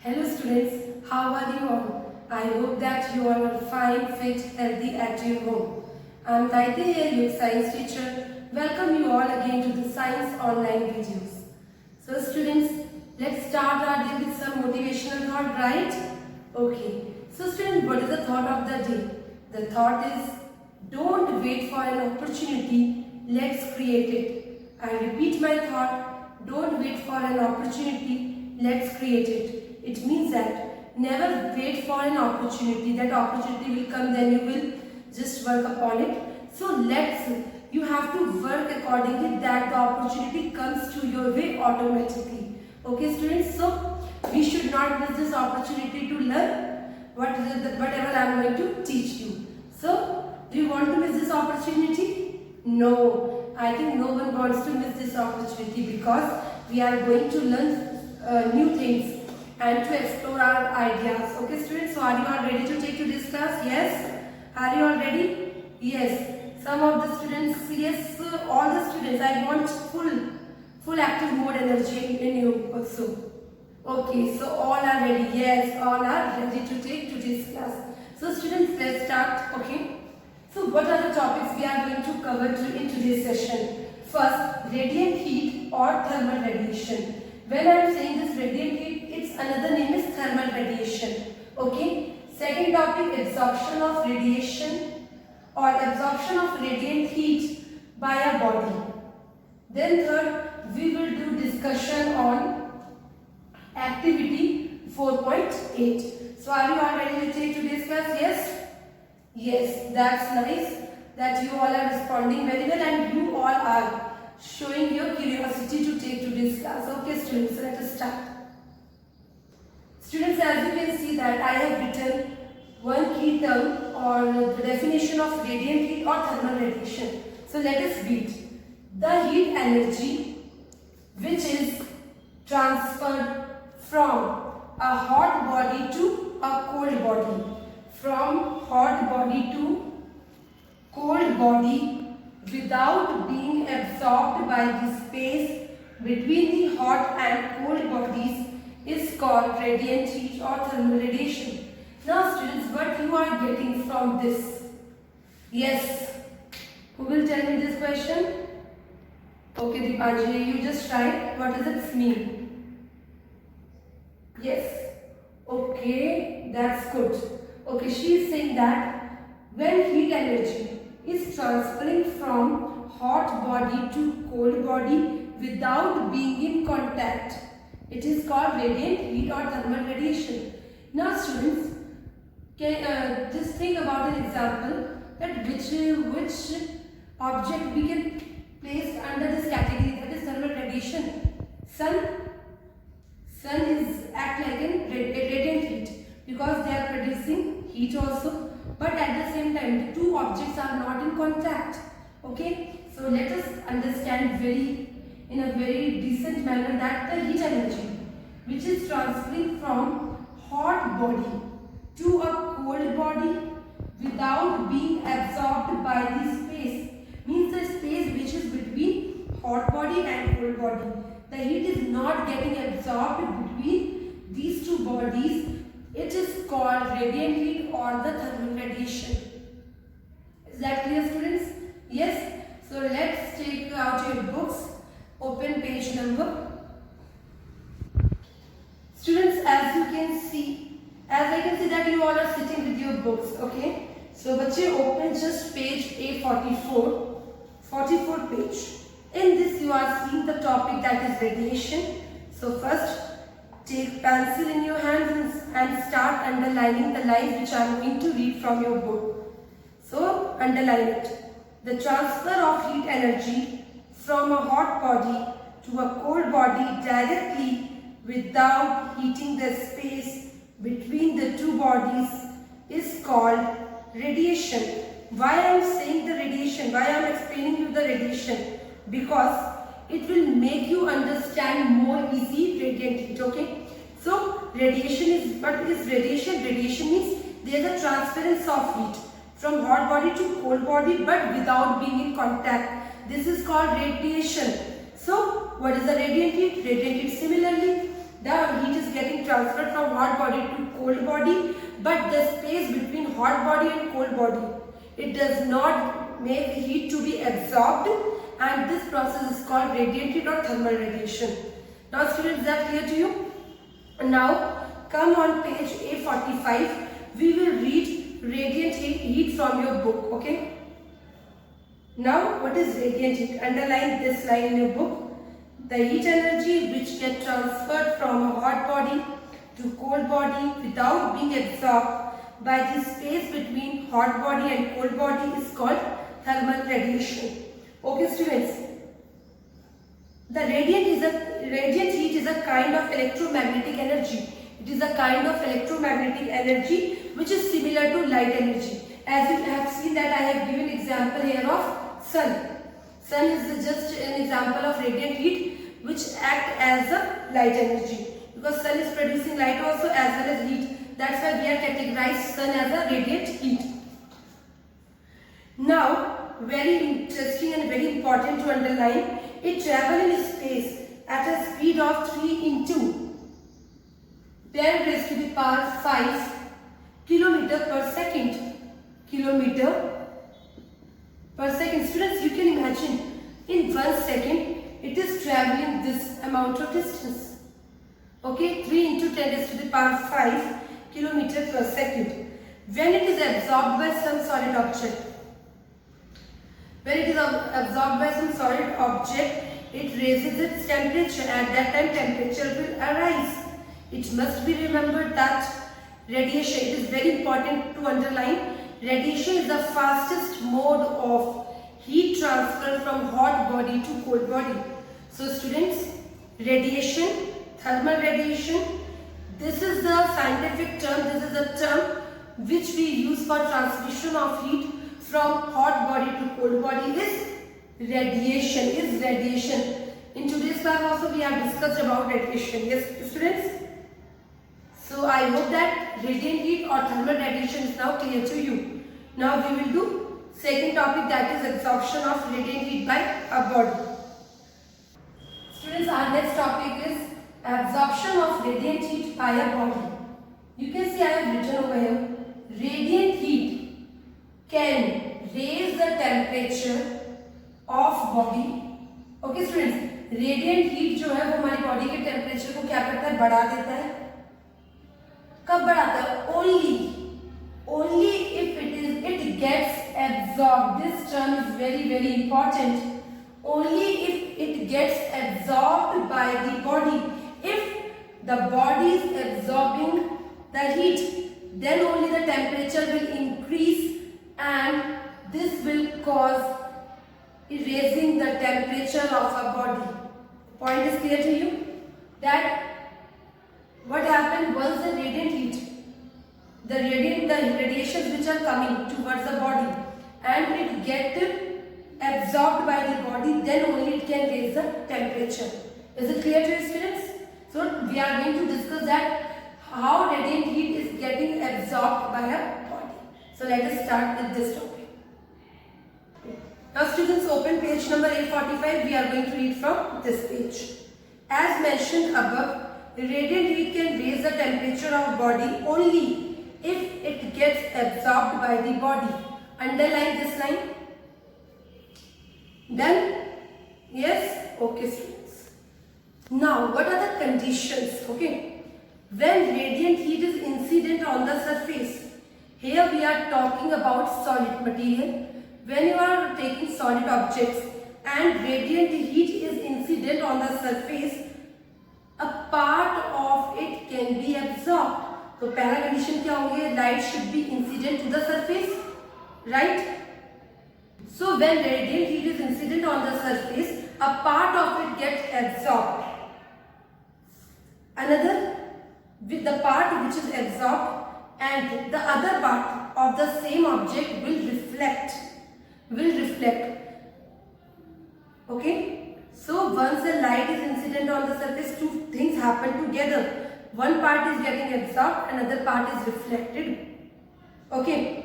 Hello students, how are you all? I hope that you all are fine, fit, healthy at your home. I am Gayatri here, your science teacher. Welcome you all again to the science online videos. So students, let's start our day with some motivational thought, right? Okay. So students, what is the thought of the day? The thought is, don't wait for an opportunity, let's create it. I repeat my thought, don't wait for an opportunity, let's create it. It means that never wait for an opportunity. That opportunity will come, then you will just work upon it. So you have to work accordingly that the opportunity comes to your way automatically. Okay students, so we should not miss this opportunity to learn whatever I am going to teach you. So do you want to miss this opportunity? No, I think no one wants to miss this opportunity because we are going to learn new things and to explore our ideas. Okay students, so are you all ready to take to this class? Yes? Are you all ready? Yes. Some of the students, yes, all the students, I want full active mode energy in you also. Okay, so all are ready. Yes, all are ready to take today's class. So students, let's start. Okay. So what are the topics we are going to cover in today's session? First, radiant heat or thermal radiation. When I am saying this radiant heat, its another name is thermal radiation. Okay. Second topic, absorption of radiation or absorption of radiant heat by a body. Then third, we will do discussion on activity 4.8. So are you all ready to take today's class? Yes? Yes, that's nice that you all are responding very well and you all are showing your curiosity to take today's class. Okay students, let us start. Students, as you can see that I have written one key term or the definition of radiant heat or thermal radiation. So let us read. The heat energy which is transferred from a hot body to a cold body. From hot body to cold body without being absorbed by the space between the hot and cold bodies is called radiant heat or thermal radiation. Now students, what you are getting from this? Yes. Who will tell me this question? Okay Dipanjali, you just write. What does it mean? Yes. Okay, that's good. Okay, she is saying that when heat energy is transferring from hot body to cold body without being in contact, it is called radiant heat or thermal radiation. Now students, just think about an example that which object we can place under this category, that is thermal radiation. Sun is act like a radiant heat because they are producing heat also, but at the same time the two objects are not in contact. Okay, so let us understand in a very decent manner that the heat energy which is transferring from hot body to a cold body without being absorbed by the space, means the space which is between hot body and cold body. The heat is not getting absorbed between these two bodies. It is called radiant heat or the thermal radiation. Is that clear students? Yes. So let's take out your books. Open page number. Students, as I can see that you all are sitting with your books. Okay. So बच्चे open just page A44, 44 page. In this you are seeing the topic that is radiation. So first take pencil in your hands and start underlining the lines which I am going to read from your book. So underline it. The transfer of heat energy from a hot body to a cold body directly without heating the space between the two bodies is called radiation. Why I am saying the radiation? Why I am explaining you the radiation? Because it will make you understand more easy radiant heat. Okay. So radiation is, what is radiation? Radiation means there is a transference of heat from hot body to cold body but without being in contact. This is called radiation. So what is the radiant heat? Radiant heat, similarly, the heat is getting transferred from hot body to cold body, but the space between hot body and cold body, it does not make the heat to be absorbed, and this process is called radiant heat or thermal radiation. Now students, is that clear to you? Now come on page A45, we will read radiant heat from your book, okay? Now what is radiant heat? Underline this line in your book. The heat energy which gets transferred from a hot body to cold body without being absorbed by the space between hot body and cold body is called thermal radiation. Okay students, the radiant heat is a kind of electromagnetic energy. It is a kind of electromagnetic energy which is similar to light energy. As you have seen that I have given example here of sun. Sun is just an example of radiant heat which act as a light energy, because sun is producing light also as well as heat. That's why we have categorized sun as a radiant heat. Now, very interesting and very important to underline, it travels in space at a speed of 3 into 10 raised to the power 5 kilometer per second. Kilometer per second. Students, you can imagine in 1 second it is traveling this amount of distance. Okay, 3 into 10 raised to the power 5 kilometer per second. When it is absorbed by some solid object, it raises its temperature. At that time, temperature will arise. It must be remembered that radiation, it is very important to underline, radiation is the fastest mode of heat transfer from hot body to cold body. So students, radiation, thermal radiation, this is the scientific term, this is a term which we use for transmission of heat from hot body to cold body is radiation. In today's class also we have discussed about radiation. Yes students? So I hope that radiant heat or thermal radiation is now clear to you. Now we will do second topic, that is absorption of radiant heat by a body. Students, our next topic is absorption of radiant heat by a body. You can see I have written over here, radiant heat can raise the temperature of body. Okay students, radiant heat जो है वो हमारी body के temperature को क्या करता है, बढ़ा देता है. कब बढ़ाता है? Only if it gets absorbed. This term is very important. Only if it gets absorbed by the body. If the body is absorbing the heat, then only the temperature will increase, and this will cause raising the temperature of a body. Point is clear to you? That what happened once the radiant heat, the radiations which are coming towards the body and it get absorbed by the body, then only it can raise the temperature. Is it clear to you students? So we are going to discuss that how radiant heat is getting absorbed by a body. So let us start with this topic. Now students, open page number 845. We are going to read from this page. As mentioned above, radiant heat can raise the temperature of body only if it gets absorbed by the body. Underline this line. Done? Yes? Okay students. Now what are the conditions? Okay. When radiant heat is incident on the surface, here we are talking about solid material. When you are taking solid objects and radiant heat is incident on the surface, a part of it can be absorbed. तो पहला condition क्या होंगे? Light should be incident to the surface, right? So when radiant heat is incident on the surface, a part of it gets absorbed. Another, with the part which is absorbed, and the other part of the same object will reflect. Okay. So once the light is incident on the surface, two things happen together. One part is getting absorbed, another part is reflected. Okay.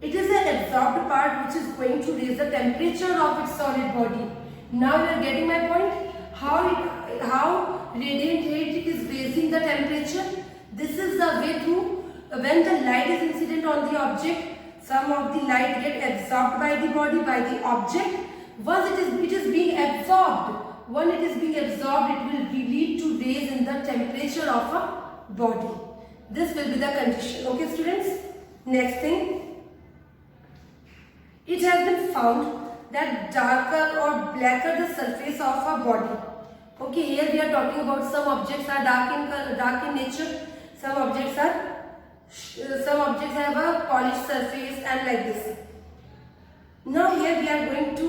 It is the absorbed part which is going to raise the temperature of its solid body. Now you are getting my point. how radiant heat is raising the temperature. This is the way through when the light is incident on the object, some of the light get absorbed by the body, by the object. Once it is being absorbed, when it is being absorbed, it will lead to raise in the temperature of a body. This will be the condition. Okay, students. Next thing, it has been found that darker or blacker the surface of a body. Okay, here we are talking about some objects are dark in nature. Some objects have a polished surface and like this. Now here we are going to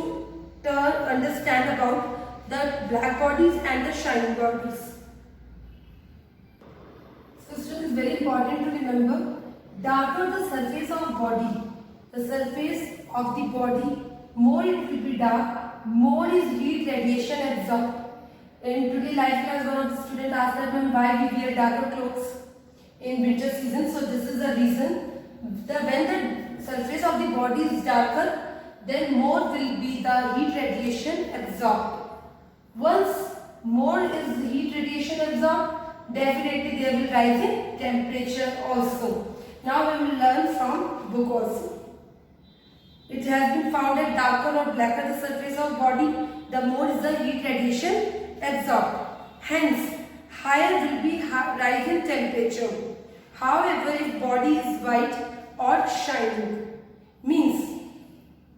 understand about the black bodies and the shining bodies. So students, very important to remember, darker the surface of body, the surface of the body, more it will be dark, more is heat radiation absorbed. In today's life class, one of the students asked them why we wear darker clothes in winter season. So this is the reason. When the surface of the body is darker, then more will be the heat radiation absorbed. Once more is heat radiation absorbed, definitely there will rise in temperature also. Now we will learn from book also. It has been found that darker or blacker the surface of body, the more is the heat radiation absorbed. Hence, higher will be rise in temperature. However, if body is white or shining, means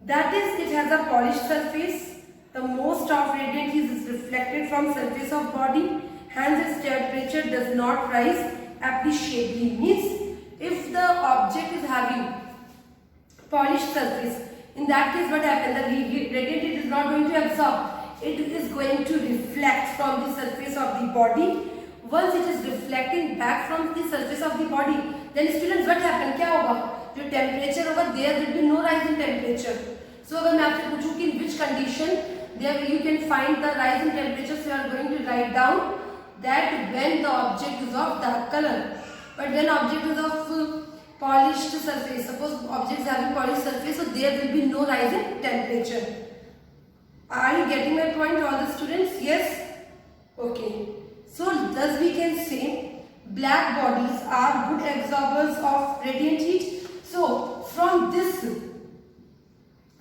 that is it has a polished surface, the most of radiant heat is reflected from surface of body, hence its temperature does not rise appreciably. Means if the object is having polished surface, in that case what happens, the radiant heat is not going to absorb, it is going to reflect from the surface of the body. Once it is reflecting back from the surface of the body, then students what happen, क्या होगा, जो temperature होगा, there will be no rise in temperature. So अगर मैं आपसे पूछूं कि in which condition there you can find the rise in temperature, so you are going to write down that when the object is of dark color, but when object is of polished surface, suppose objects having polished surface, so there will be no rise in temperature. Are you getting my point, all the students? Yes? Okay. So thus we can say black bodies are good absorbers of radiant heat. So from this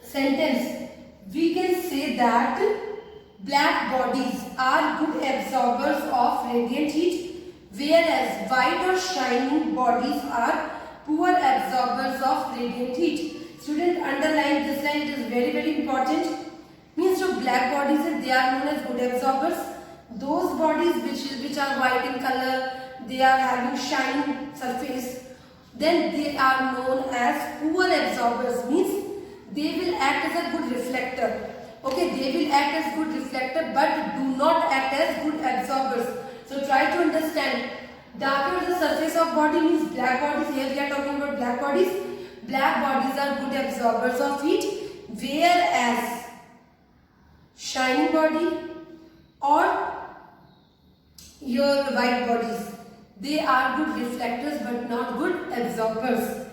sentence we can say that black bodies are good absorbers of radiant heat, whereas white or shining bodies are poor absorbers of radiant heat. Student, underline this line, it is very important. Means so black bodies, they are known as good absorbers. Those bodies which are white in color, they are having shining surface, then they are known as poor absorbers. Means they will act as a good reflector. Okay, they will act as good reflector but do not act as good absorbers. So try to understand. Darker the surface of body means black bodies. Here we are talking about black bodies. Black bodies are good absorbers of heat, whereas shining body or your white bodies, they are good reflectors but not good absorbers.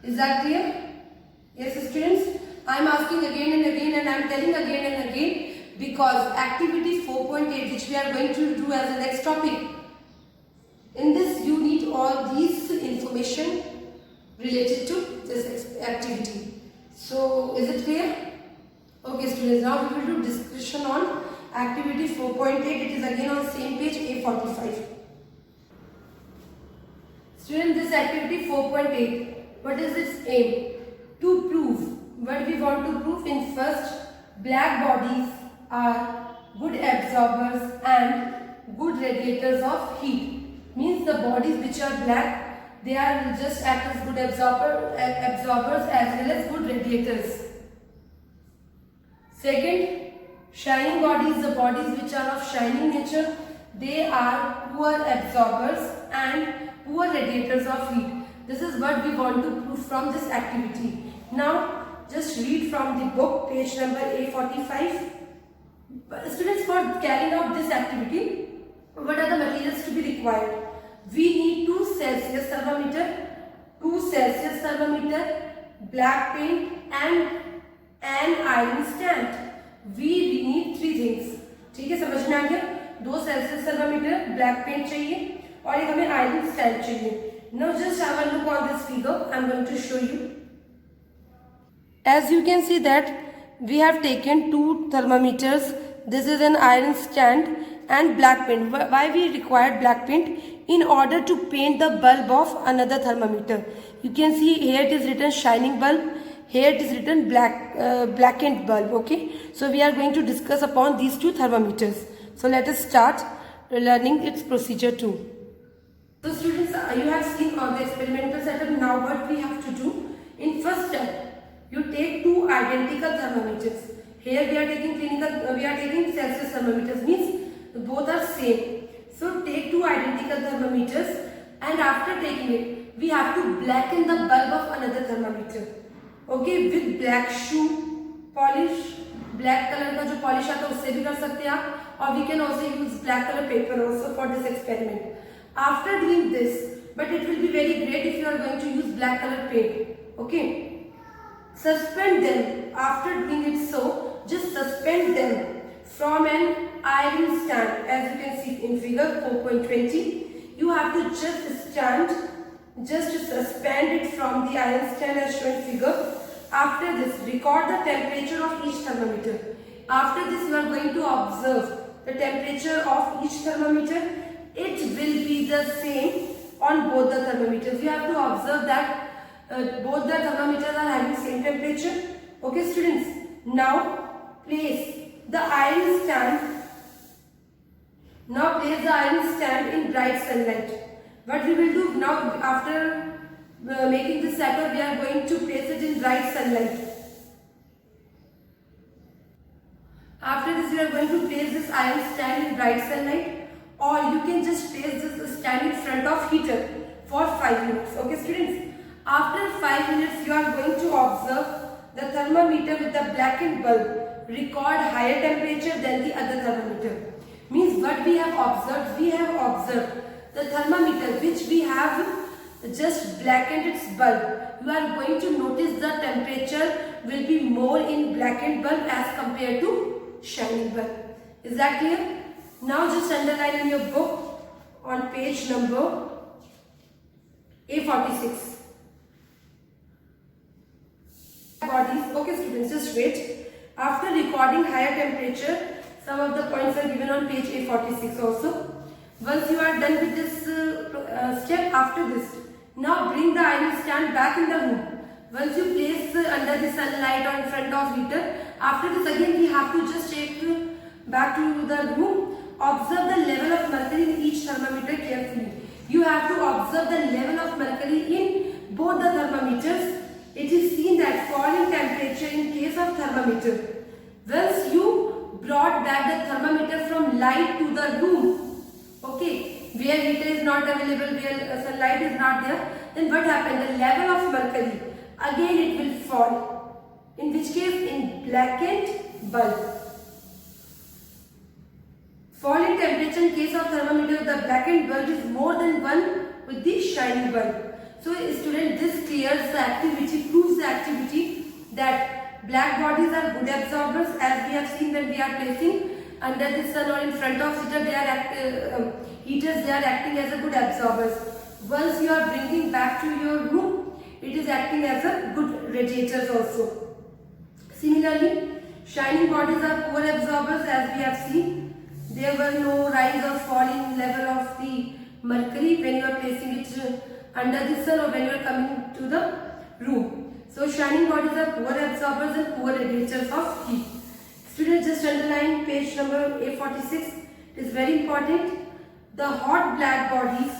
Is that clear? Yes, students. I am asking again and again, and I am telling again and again, because activity 4.8, which we are going to do as the next topic, in this you need all these information related to this activity. So is it clear? Okay students, now we will do discussion on activity 4.8. It is again on same page A45. Students, this activity 4.8, what is its aim? To prove. What we want to prove in first, black bodies are good absorbers and good radiators of heat. Means the bodies which are black, they are just act as good absorbers as well as good radiators. Second, shining bodies, the bodies which are of shining nature, they are poor absorbers and poor radiators of heat. This is what we want to prove from this activity. Now, just read from the book, page number A45. Students, for carrying out this activity, what are the materials to be required? We need 2 Celsius thermometer, black paint and an iron stand. We need 3 things. ठीक है, समझ में आ गया। 2 Celsius thermometer, black paint चाहिए और एक हमें iron stand चाहिए। Now just have a look on this figure, I am going to show you. As you can see that we have taken 2 thermometers. This is an iron stand and black paint. Why we required black paint? In order to paint the bulb of another thermometer. You can see here it is written shining bulb. Here it is written blackened bulb. Okay. So we are going to discuss upon these 2 thermometers. So let us start learning its procedure too. So students, you have seen on the experimental setup. Now what we have to do? In first step, you take 2 identical thermometers. Here we are taking Celsius thermometers, means both are same. So take 2 identical thermometers and after taking it, we have to blacken the bulb of another thermometer. Okay, with black shoe polish, black color का जो polish आता है उससे भी कर सकते हैं आप, और we can also use black color paper also for this experiment. After doing this, but it will be very great if you are going to use black color paint. Okay. Suspend them. After doing it so, just suspend them from an iron stand. As you can see in figure 4.20, you have to just suspend it from the iron stand as shown in figure. After this, record the temperature of each thermometer. After this, you are going to observe the temperature of each thermometer. It will be the same on both the thermometers. You have to observe that both the thermometers are having same temperature. Okay students, now place the iron stand in bright sunlight. What we will do now, after making this setup, we are going to place it in bright sunlight. After this, we are going to place this iron stand in bright sunlight, or you can just place this stand in front of heater for 5 minutes. Okay students, after 5 minutes, you are going to observe the thermometer with the blackened bulb record higher temperature than the other thermometer. Means what we have observed? We have observed the thermometer which we have just blackened its bulb. You are going to notice the temperature will be more in blackened bulb as compared to shining bulb. Is that clear? Now just underline in your book on page number A46. Bodies. Okay students, just wait. After recording higher temperature, some of the points are given on page A46 also. Once you are done with this step, after this, now bring the iron stand back in the room. Once you place under the sunlight or in front of heater, after this again we have to just take back to the room. Observe the level of mercury in each thermometer carefully. You have to observe the level of mercury in both the thermometers. It is seen that fall in temperature in case of thermometer. Once you brought back the thermometer from light to the room, okay, where heater is not available, where sunlight is not there, then what happened? The level of mercury, again it will fall. In which case? In blackened bulb. Fall in temperature in case of thermometer, the blackened bulb is more than 1 with the shining bulb. So student, this clears the activity, proves the activity that black bodies are good absorbers, as we have seen when we are placing under the sun or in front of heater, heaters, they are acting as a good absorbers. Once you are bringing back to your room, it is acting as a good radiators also. Similarly, shining bodies are poor absorbers, as we have seen. There were no rise or fall in level of the mercury when you are placing it under the sun or when you are coming to the room. So shining bodies are poor absorbers and poor radiators of heat. Students, just underline page number A46. It is very important. The hot black bodies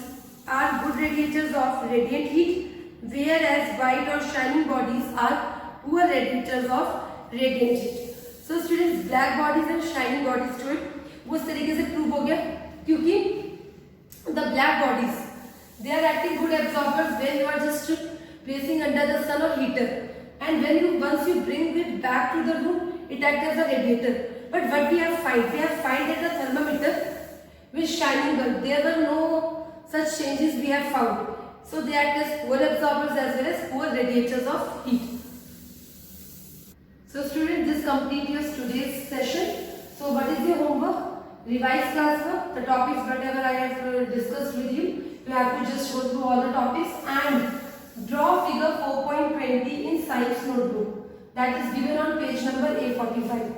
are good radiators of radiant heat, whereas white or shining bodies are poor radiators of radiant heat. So students, black bodies and shining bodies to it वो इस तरीके से prove हो गया क्योंकि the black bodies, they are acting good absorbers when you are just placing under the sun or heater, and when you once you bring it back to the room, it acts as a radiator. But what we have find that the thermometer with shining bulb, there were no such changes we have found. So they act as poor absorbers as well as poor radiators of heat. So students, this completes your today's session. So what is your homework? revise classwork, the topics whatever I have discussed with you. You have to just go through all the topics and draw figure 4.20 in science notebook. That is given on page number A45.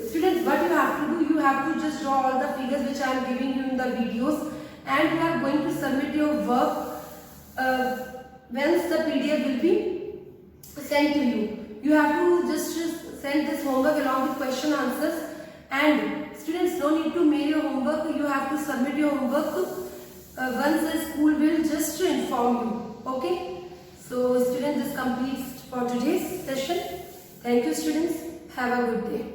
Students, what you have to do, you have to just draw all the figures which I am giving you in the videos, and you are going to submit your work once the PDF will be sent to you. You have to just send this homework along with question answers, and students don't need to mail your homework. You have to submit your homework once the school will just inform you. Okay? So students, this completes for today's session. Thank you students. Have a good day.